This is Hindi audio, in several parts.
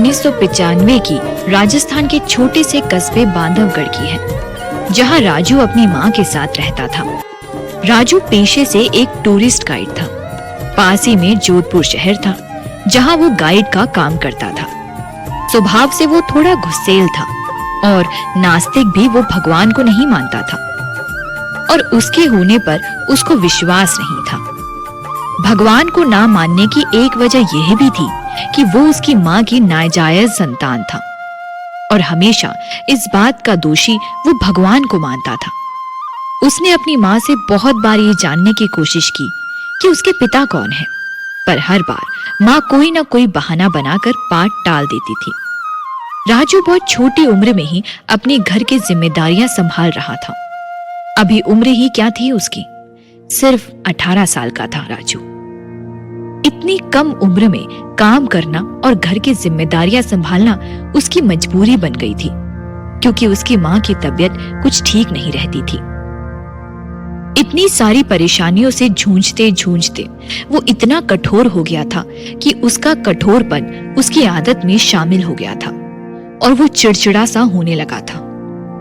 1995 की राजस्थान के छोटे से कस्बे बांधवगढ़ की है, जहां राजू अपनी मां के साथ रहता था। राजू पेशे से एक टूरिस्ट गाइड था। पास ही में जोधपुर शहर था, जहां वो गाइड का काम करता था। स्वभाव से वो थोड़ा गुस्सैल था और नास्तिक भी। वो भगवान को नहीं मानता था और उसके होने पर उसको विश्वास नहीं था। भगवान को ना मानने की एक वजह यह भी थी कि वो उसकी मां की नाजायज संतान था और हमेशा इस बात का दोषी वो भगवान को मानता था। उसने अपनी मां से बहुत बार ये जानने की कोशिश की कि उसके पिता कौन है, पर हर बार मां कोई ना कोई बहाना बनाकर बात टाल देती थी। राजू बहुत छोटी उम्र में ही अपने घर की जिम्मेदारियां संभाल रहा था। अभी उम्र ही क्या थी उसकी, सिर्फ 18 साल का था राजू। इतनी कम उम्र में काम करना और घर की जिम्मेदारियां संभालना उसकी मजबूरी बन गई थी, क्योंकि उसकी मां की तबीयत कुछ ठीक नहीं रहती थी। इतनी सारी परेशानियों से जूझते जूझते वो इतना कठोर हो गया था कि उसका कठोरपन उसकी आदत में शामिल हो गया था और वो चिड़चिड़ा सा होने लगा था।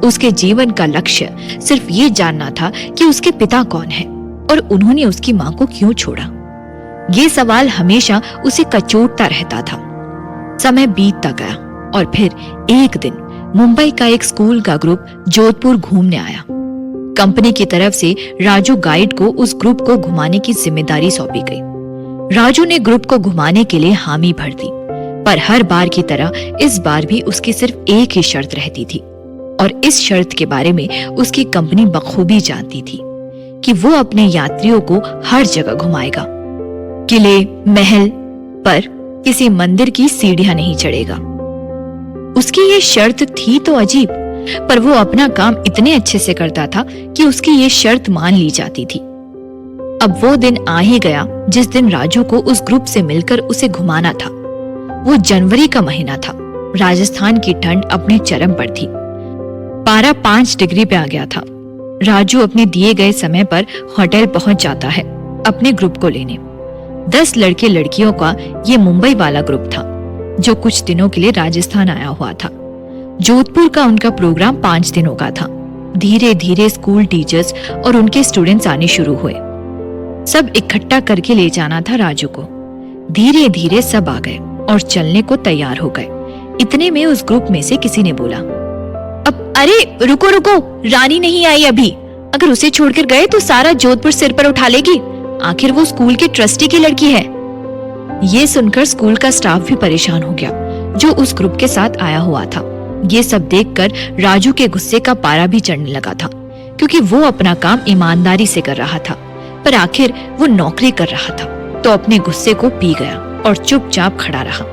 उसके जीवन का लक्ष्य सिर्फ ये जानना था कि उसके पिता कौन है और उन्होंने उसकी मां को क्यों छोड़ा। ये सवाल हमेशा उसे कचोटता रहता था। समय बीतता गया और फिर एक दिन मुंबई का एक स्कूल का ग्रुप जोधपुर घूमने आया। कंपनी की तरफ से राजू गाइड को उस ग्रुप को घुमाने की जिम्मेदारी सौंपी गई। राजू ने ग्रुप को घुमाने के लिए हामी भर दी, पर हर बार की तरह इस बार भी उसकी सिर्फ एक ही शर्त रहती थी और इस शर्त के बारे में उसकी कंपनी बखूबी जानती थी कि वो अपने यात्रियों को हर जगह घुमाएगा। किले, महल, पर किसी मंदिर की सीढ़ियां नहीं चढ़ेगा। उसकी ये शर्त थी तो अजीब, पर वो अपना काम इतने अच्छे से करता था कि उसकी ये शर्त मान ली जाती थी। अब वो दिन आ ही गया जिस दिन राजू को उस ग्रुप से मिलकर उसे घुमाना था। वो जनवरी का महीना था। राजस्थान की ठंड अपने चरम पर थी। पारा 5 डिग्री पे आ गया था। राजू अपने दिए गए समय पर होटल पहुंच जाता है अपने ग्रुप को लेने। 10 लड़के लड़कियों का ये मुंबई वाला ग्रुप था जो कुछ दिनों के लिए राजस्थान आया हुआ था। जोधपुर का उनका प्रोग्राम 5 दिनों का था। धीरे धीरे स्कूल टीचर्स और उनके स्टूडेंट्स आने शुरू हुए। सब इकट्ठा करके ले जाना था राजू को। धीरे धीरे सब आ गए और चलने को तैयार हो गए। इतने में उस ग्रुप में से किसी ने बोला, अब अरे रुको रुको, रानी नहीं आई अभी। अगर उसे छोड़कर गए तो सारा जोधपुर सिर पर उठा लेगी। आखिर वो स्कूल के ट्रस्टी की लड़की है। ये सुनकर स्कूल का स्टाफ भी परेशान हो गया जो उस ग्रुप के साथ आया हुआ था। ये सब देखकर राजू के गुस्से का पारा भी चढ़ने लगा था, क्योंकि वो अपना काम ईमानदारी से कर रहा था, पर आखिर वो नौकरी कर रहा था तो अपने गुस्से को पी गया और चुपचाप खड़ा रहा।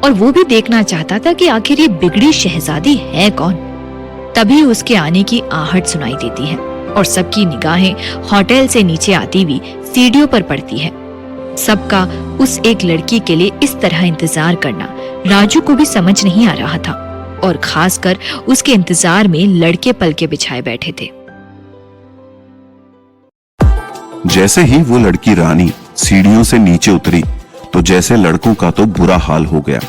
और वो भी देखना चाहता था कि आखिर ये बिगड़ी शहजादी है कौन। तभी उसके आने की आहट सुनाई देती है और सबकी निगाहें होटल से नीचे आती हुई सीढ़ियों पर पड़ती है। सबका उस एक लड़की के लिए इस तरह इंतजार करना राजू को भी समझ नहीं आ रहा था, और खासकर उसके इंतजार में लड़के पलके बिछाए बैठे थे। जैसे ही वो लड़की रानी सीढ़ियों से नीचे उतरी तो जैसे लड़कों का तो बुरा हाल हो गया।